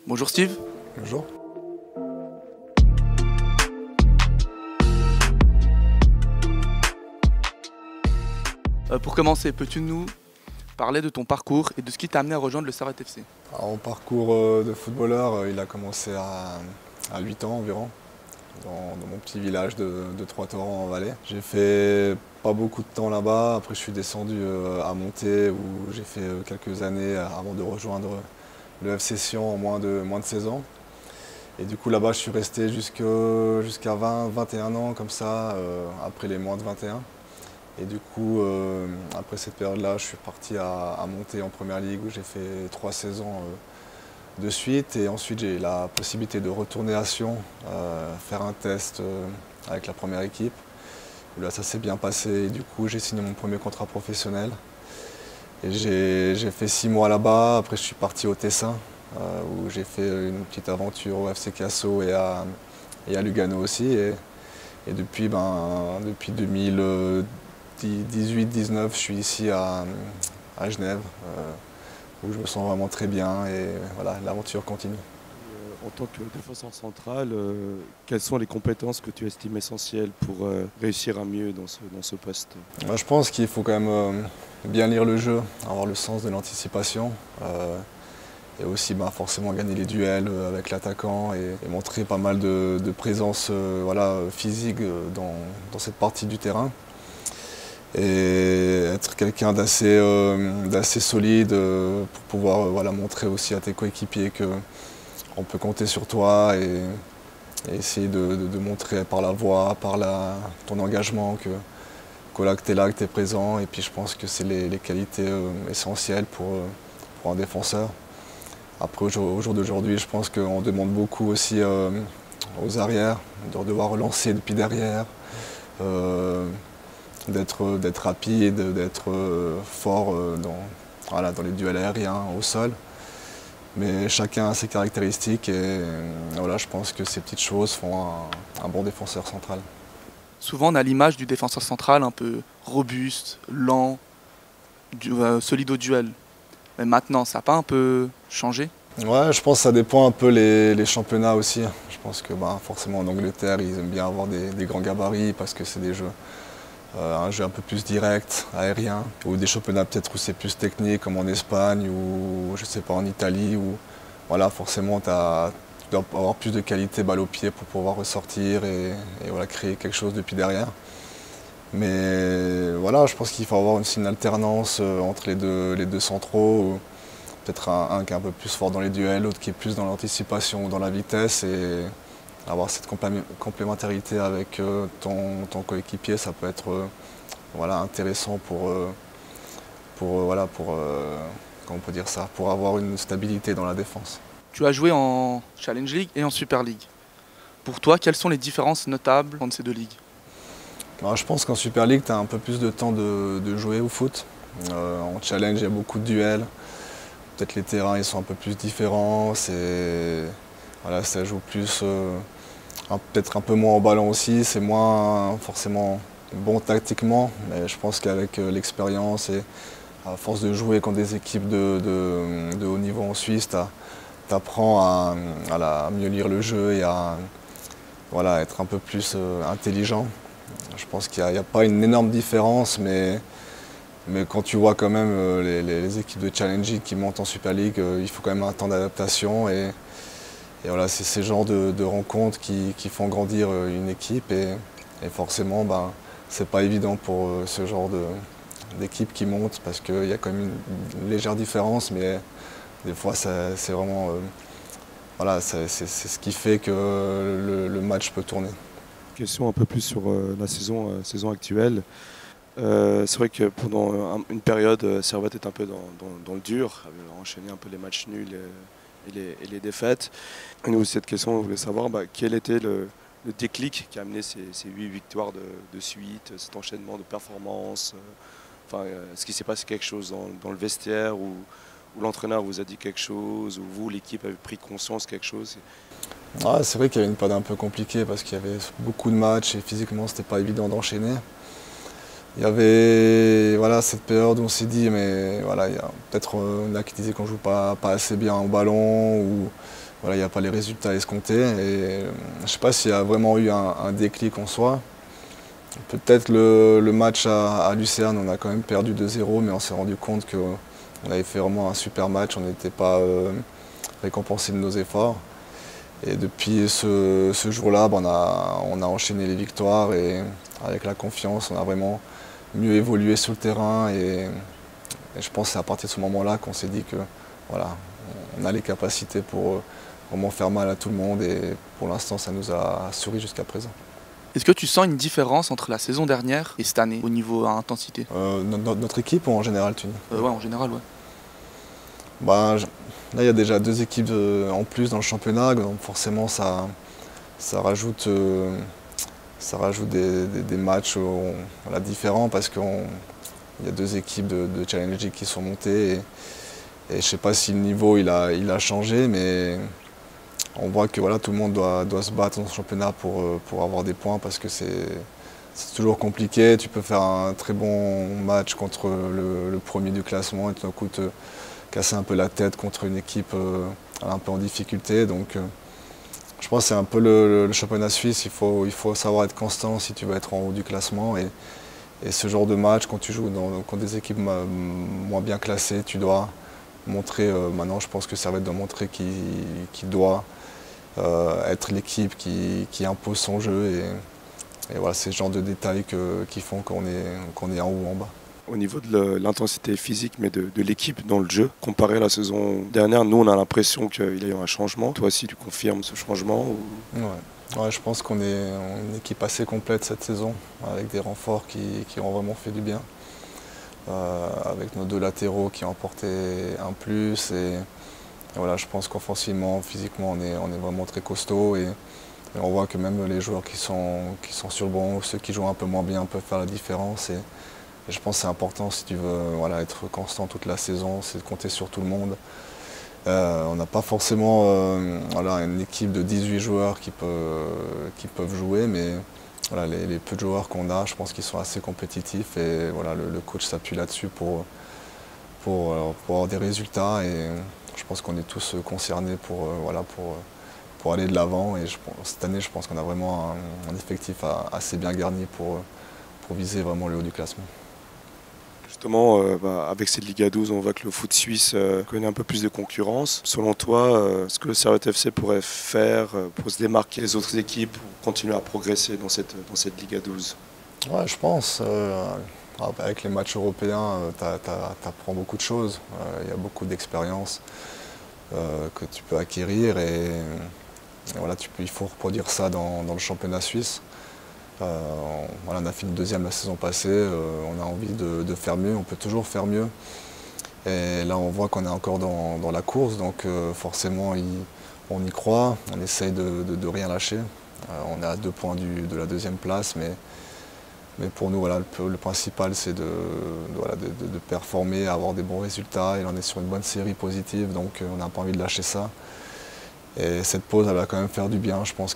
Bonjour Steve. Bonjour. Pour commencer, peux-tu nous parler de ton parcours et de ce qui t'a amené à rejoindre le Servette FC? Alors, mon parcours de footballeur, il a commencé à 8 ans environ, dans mon petit village de Trois-Torrents en Valais. J'ai fait pas beaucoup de temps là-bas, après je suis descendu à Monté où j'ai fait quelques années avant de rejoindre le FC Sion en moins de 16 ans. Et du coup là-bas je suis resté jusqu'à 20-21 ans comme ça, après les moins de 21. Et du coup, après cette période-là, je suis parti à Monté en première ligue où j'ai fait 3 saisons de suite. Et ensuite, j'ai eu la possibilité de retourner à Sion, faire un test avec la première équipe. Où là, ça s'est bien passé. Et du coup, j'ai signé mon premier contrat professionnel. Et j'ai fait 6 mois là-bas. Après, je suis parti au Tessin, où j'ai fait une petite aventure au FC Casso et à Lugano aussi. Et depuis 2018-19, je suis ici à Genève, où je me sens vraiment très bien et voilà, l'aventure continue. En tant que défenseur central, quelles sont les compétences que tu estimes essentielles pour réussir à mieux dans ce poste? Moi, je pense qu'il faut quand même bien lire le jeu, avoir le sens de l'anticipation et aussi forcément gagner les duels avec l'attaquant et montrer pas mal de présence physique dans cette partie du terrain. Et être quelqu'un d'assez solide pour pouvoir montrer aussi à tes coéquipiers qu'on peut compter sur toi et essayer de montrer par la voix, par ton engagement que là que tu es là, que tu es présent. Et puis je pense que c'est les qualités essentielles pour un défenseur. Après au jour d'aujourd'hui, je pense qu'on demande beaucoup aussi aux arrières, de devoir relancer depuis derrière. D'être rapide, d'être fort dans les duels aériens au sol. Mais chacun a ses caractéristiques et voilà, je pense que ces petites choses font un bon défenseur central. Souvent on a l'image du défenseur central un peu robuste, lent, solide au duel. Mais maintenant, ça n'a pas un peu changé? Ouais, je pense que ça dépend un peu les championnats aussi. Je pense que forcément en Angleterre, ils aiment bien avoir des grands gabarits parce que c'est des jeux. Un jeu un peu plus direct, aérien, ou des championnats peut-être où c'est plus technique, comme en Espagne ou je sais pas en Italie, où voilà, forcément tu dois avoir plus de qualité balle au pied pour pouvoir ressortir et créer quelque chose depuis derrière. Mais voilà, je pense qu'il faut avoir aussi une alternance entre les deux centraux, peut-être un qui est un peu plus fort dans les duels, l'autre qui est plus dans l'anticipation ou dans la vitesse. Et avoir cette complémentarité avec ton coéquipier, ça peut être intéressant comment on peut dire ça, pour avoir une stabilité dans la défense. Tu as joué en Challenge League et en Super League. Pour toi, quelles sont les différences notables entre ces deux ligues? Je pense qu'en Super League, tu as un peu plus de temps de jouer au foot. En Challenge, il y a beaucoup de duels. Peut-être les terrains ils sont un peu plus différents. Ça joue plus, peut-être un peu moins au ballon aussi. C'est moins forcément bon tactiquement. Mais je pense qu'avec l'expérience et à force de jouer contre des équipes de haut niveau en Suisse, tu apprends à mieux lire le jeu et à être un peu plus intelligent. Je pense qu'il n'y a pas une énorme différence, mais quand tu vois quand même les équipes de Challenge League qui montent en Super League, il faut quand même un temps d'adaptation. Et voilà, c'est ces genres de rencontres qui font grandir une équipe. Et forcément, c'est pas évident pour ce genre d'équipe qui monte parce qu'il y a quand même une légère différence, mais des fois, c'est vraiment c'est ce qui fait que le match peut tourner. Question un peu plus sur la saison actuelle. C'est vrai que pendant une période, Servette est un peu dans le dur, avait enchaîné un peu les matchs nuls et les défaites. Et nous, cette question, on voulait savoir quel était le déclic qui a amené ces 8 victoires de suite, cet enchaînement de performances. Est-ce qu'il s'est passé quelque chose dans le vestiaire où l'entraîneur vous a dit quelque chose, ou vous, l'équipe, avez pris conscience de quelque chose? C'est vrai qu'il y avait une période un peu compliquée parce qu'il y avait beaucoup de matchs et physiquement, c'était pas évident d'enchaîner. Il y avait cette période où on s'est dit, mais il y a peut-être qui disaient qu'on joue pas assez bien au ballon, ou voilà, il n'y a pas les résultats escomptés. Et je ne sais pas s'il y a vraiment eu un déclic en soi. Peut-être le match à Lucerne, on a quand même perdu 2-0, mais on s'est rendu compte qu'on avait fait vraiment un super match, on n'était pas récompensé de nos efforts. Et depuis ce jour-là, on a enchaîné les victoires et avec la confiance, on a vraiment mieux évolué sur le terrain. Et je pense que c'est à partir de ce moment-là qu'on s'est dit que voilà, on a les capacités pour vraiment faire mal à tout le monde. Et pour l'instant, ça nous a souri jusqu'à présent. Est-ce que tu sens une différence entre la saison dernière et cette année au niveau intensité? Notre équipe ou en général, tu dis? Ouais, en général, ouais. Là, il y a déjà 2 équipes en plus dans le championnat, donc forcément ça rajoute, des matchs voilà, différents parce qu'il y a 2 équipes de Challenge League qui sont montées et je ne sais pas si le niveau il a changé, mais on voit que voilà, tout le monde doit se battre dans ce championnat pour avoir des points parce que c'est toujours compliqué. Tu peux faire un très bon match contre le premier du classement et tout d'un coup te casser un peu la tête contre une équipe un peu en difficulté. Donc je pense que c'est un peu le championnat suisse, il faut savoir être constant si tu veux être en haut du classement. Et ce genre de match, quand tu joues contre des équipes moins bien classées, tu dois montrer, maintenant je pense que Servette doit montrer qu'il doit être l'équipe qui impose son jeu. Et voilà, c'est ce genre de détails qui font qu'on est en haut ou en bas. Au niveau de l'intensité physique, mais de l'équipe dans le jeu, comparé à la saison dernière, nous on a l'impression qu'il y a eu un changement. Toi aussi tu confirmes ce changement ou... Ouais, je pense qu'on est une équipe assez complète cette saison, avec des renforts qui ont vraiment fait du bien. Avec nos 2 latéraux qui ont apporté un plus. Et voilà, je pense qu'offensivement, physiquement, on est vraiment très costaud. Et on voit que même les joueurs qui sont sur le banc ou ceux qui jouent un peu moins bien peuvent faire la différence. Et je pense que c'est important si tu veux voilà, être constant toute la saison, c'est de compter sur tout le monde. On n'a pas forcément voilà, une équipe de 18 joueurs qui peuvent jouer, mais voilà, les peu de joueurs qu'on a, je pense qu'ils sont assez compétitifs et voilà, le coach s'appuie là-dessus pour avoir des résultats. Et je pense qu'on est tous concernés pour aller de l'avant. Et cette année, je pense qu'on a vraiment un effectif assez bien garni pour viser vraiment le haut du classement. Justement, avec cette Liga 12, on voit que le foot suisse connaît un peu plus de concurrence. Selon toi, ce que le Servette FC pourrait faire pour se démarquer des autres équipes, pour continuer à progresser dans cette Liga 12? Ouais, je pense. Avec les matchs européens, tu apprends beaucoup de choses. Il y a beaucoup d'expérience que tu peux acquérir et voilà, il faut reproduire ça dans le championnat suisse. Voilà, on a fini 2e la saison passée, on a envie de faire mieux, on peut toujours faire mieux. Et là on voit qu'on est encore dans la course, donc forcément on y croit, on essaye de rien lâcher. On est à 2 points de la 2e place, mais pour nous voilà, le principal c'est de performer, avoir des bons résultats. Et là on est sur une bonne série positive, donc on n'a pas envie de lâcher ça. Et cette pause, elle va quand même faire du bien, je pense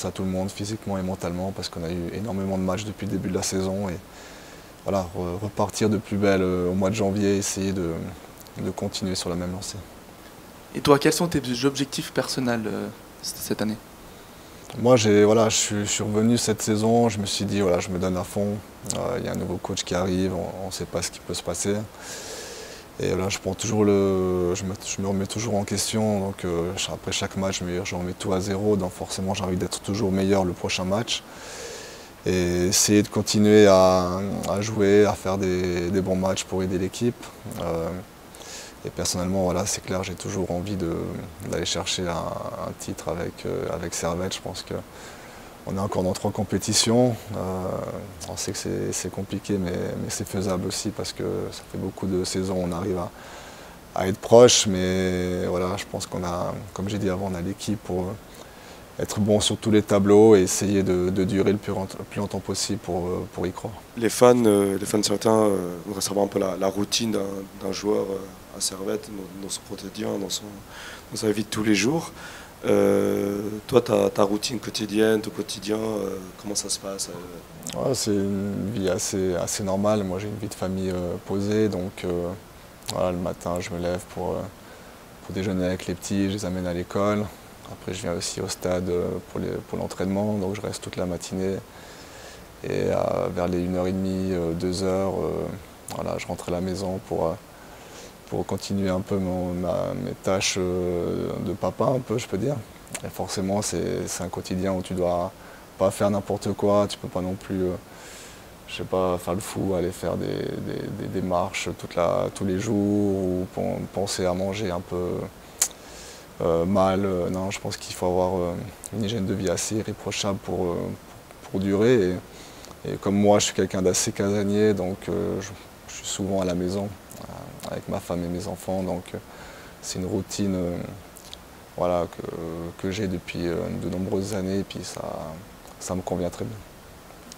à tout le monde, physiquement et mentalement, parce qu'on a eu énormément de matchs depuis le début de la saison. Et voilà, repartir de plus belle au mois de janvier, essayer de continuer sur la même lancée. Et toi, quels sont tes objectifs personnels cette année? Moi, je suis revenu cette saison, je me suis dit, voilà, je me donne à fond. Il y a un nouveau coach qui arrive, on ne sait pas ce qui peut se passer. Et là, je me remets toujours en question, donc après chaque match, je remets tout à zéro, donc forcément j'ai envie d'être toujours meilleur le prochain match. Et essayer de continuer à jouer, à faire des bons matchs pour aider l'équipe. Et personnellement, voilà, c'est clair, j'ai toujours envie d'aller chercher un titre avec Servette. Je pense qu'on est encore dans 3 compétitions. On sait que c'est compliqué, mais c'est faisable aussi parce que ça fait beaucoup de saisons où on arrive à être proche. Mais voilà, je pense qu'on a, comme j'ai dit avant, on a l'équipe pour être bon sur tous les tableaux et essayer de durer le plus longtemps possible pour y croire. Les fans certains voudraient savoir un peu la routine d'un joueur à Servette, dans son quotidien, dans sa vie de tous les jours. Toi, ta routine quotidienne, ton quotidien, comment ça se passe? Ouais, c'est une vie assez normale. Moi, j'ai une vie de famille posée, donc voilà, le matin, je me lève pour pour déjeuner avec les petits, je les amène à l'école. Après, je viens aussi au stade pour l'entraînement, donc je reste toute la matinée. Et vers les 1h30, 2h, voilà, je rentre à la maison pour continuer un peu mes tâches de papa, un peu, je peux dire. Et forcément, c'est un quotidien où tu dois pas faire n'importe quoi, tu peux pas non plus, je sais pas, faire le fou, aller faire des marches tous les jours ou penser à manger un peu mal. Non, je pense qu'il faut avoir une hygiène de vie assez irréprochable pour durer. Et comme moi, je suis quelqu'un d'assez casanier, donc je suis souvent à la maison avec ma femme et mes enfants. Donc c'est une routine voilà, que j'ai depuis de nombreuses années, et puis ça me convient très bien.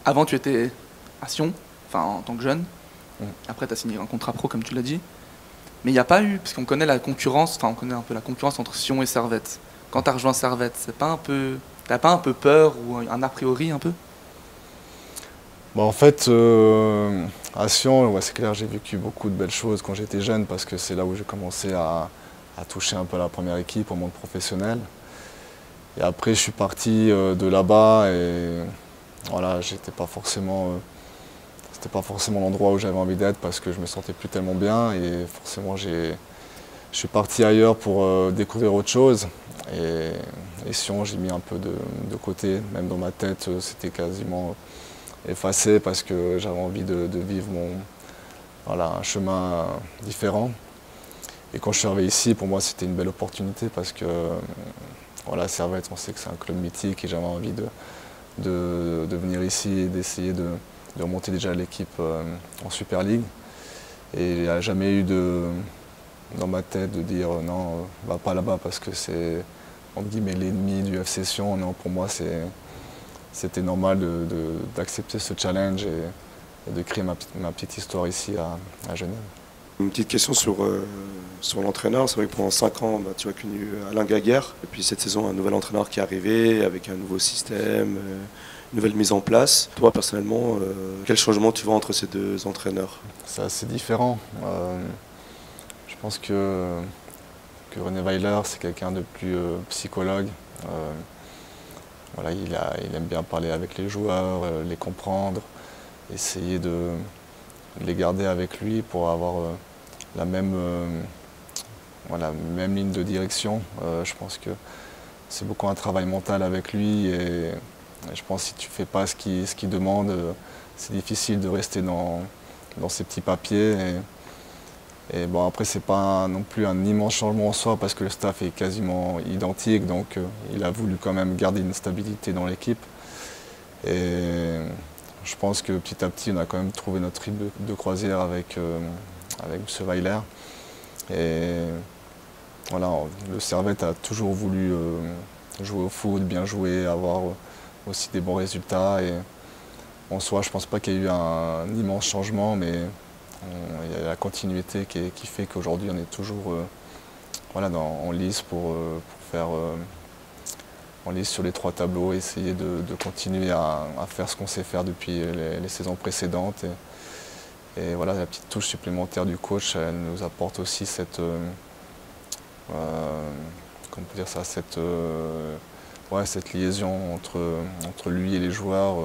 Avant, tu étais à Sion, enfin en tant que jeune. Mm. Après, tu as signé un contrat pro, comme tu l'as dit. Mais il n'y a pas eu, parce qu'on connaît la concurrence, enfin on connaît un peu la concurrence entre Sion et Servette. Quand tu as rejoint Servette, t'as pas un peu peur ou un a priori un peu? Bah, en fait, à Sion, ouais, c'est clair, j'ai vécu beaucoup de belles choses quand j'étais jeune, parce que c'est là où j'ai commencé à toucher un peu la première équipe au monde professionnel. Et après, je suis parti de là-bas et voilà, c'était pas forcément l'endroit où j'avais envie d'être, parce que je me sentais plus tellement bien, et forcément je suis parti ailleurs pour découvrir autre chose. Et Sion, j'ai mis un peu de côté, même dans ma tête, c'était quasiment effacé, parce que j'avais envie de vivre un chemin différent. Et quand je suis arrivé ici, pour moi, c'était une belle opportunité, parce que voilà, Servette, on sait que c'est un club mythique, et j'avais envie de venir ici et d'essayer de remonter déjà l'équipe en Super League. Et il n'y a jamais eu dans ma tête de dire non, va pas là-bas parce que c'est entre guillemets l'ennemi du FC Sion. Non, pour moi, c'était normal d'accepter ce challenge et de créer ma petite histoire ici à Genève. Une petite question sur l'entraîneur. C'est vrai que pendant 5 ans, tu as connu Alain Gaguerre. Et puis cette saison, un nouvel entraîneur qui est arrivé avec un nouveau système, une nouvelle mise en place. Toi, personnellement, quel changement tu vois entre ces deux entraîneurs? C'est assez différent. Je pense que René Weiler, c'est quelqu'un de plus psychologue. Voilà, il aime bien parler avec les joueurs, les comprendre, essayer de les garder avec lui pour avoir la même ligne de direction. Je pense que c'est beaucoup un travail mental avec lui, et je pense que si tu ne fais pas ce qu'il demande, c'est difficile de rester dans ces petits papiers. Et bon, après, c'est pas non plus un immense changement en soi, parce que le staff est quasiment identique, donc il a voulu quand même garder une stabilité dans l'équipe. Et je pense que petit à petit, on a quand même trouvé notre rythme de croisière avec M. Weiler. Et voilà, le Servette a toujours voulu jouer au foot, bien jouer, avoir aussi des bons résultats. Et en soi, je ne pense pas qu'il y ait eu un immense changement, mais il y a la continuité qui fait qu'aujourd'hui, on est toujours en lice pour faire en lice sur les 3 tableaux, essayer de continuer à faire ce qu'on sait faire depuis les saisons précédentes. Et voilà, la petite touche supplémentaire du coach, elle nous apporte aussi cette liaison entre lui et les joueurs,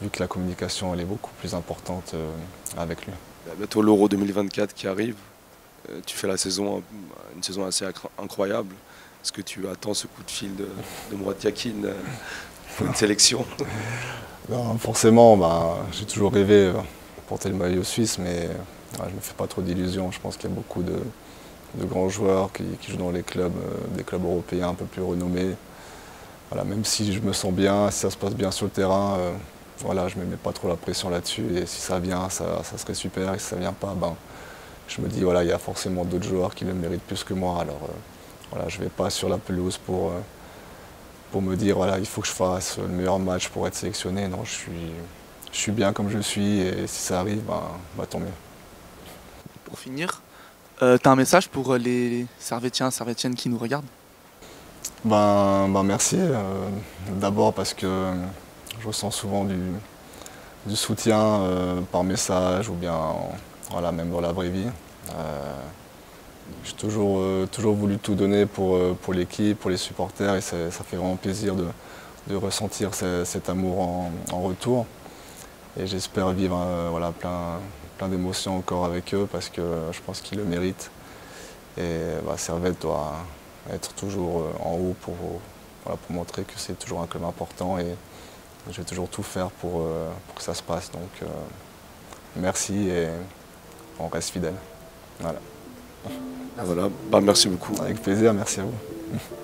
vu que la communication elle est beaucoup plus importante avec lui. Il y a bientôt l'Euro 2024 qui arrive. Tu fais une saison assez incroyable. Est-ce que tu attends ce coup de fil de Mourad Yakin pour une sélection? Non, forcément, j'ai toujours rêvé de porter le maillot suisse, mais je ne me fais pas trop d'illusions. Je pense qu'il y a beaucoup de grands joueurs qui jouent dans des clubs européens un peu plus renommés. Voilà, même si je me sens bien, si ça se passe bien sur le terrain, je ne me mets pas trop la pression là-dessus. Et si ça vient, ça serait super. Et si ça ne vient pas, je me dis il y a forcément d'autres joueurs qui le méritent plus que moi. Alors je ne vais pas sur la pelouse pour me dire il faut que je fasse le meilleur match pour être sélectionné. Non, je suis bien comme je suis, et si ça arrive, tant mieux. Pour finir, tu as un message pour les Servettiens, Servettiennes qui nous regardent? Merci. D'abord parce que je ressens souvent du soutien par message ou bien même dans la vraie vie. J'ai toujours voulu tout donner pour l'équipe, pour les supporters, et ça fait vraiment plaisir de ressentir cet amour en retour. Et j'espère vivre voilà, plein d'émotions encore avec eux parce que je pense qu'ils le méritent. Et Servette doit être toujours en haut pour montrer que c'est toujours un club important et je vais toujours tout faire pour que ça se passe. Donc merci et on reste fidèle. Voilà. Voilà, bah, merci beaucoup. Avec plaisir, merci à vous.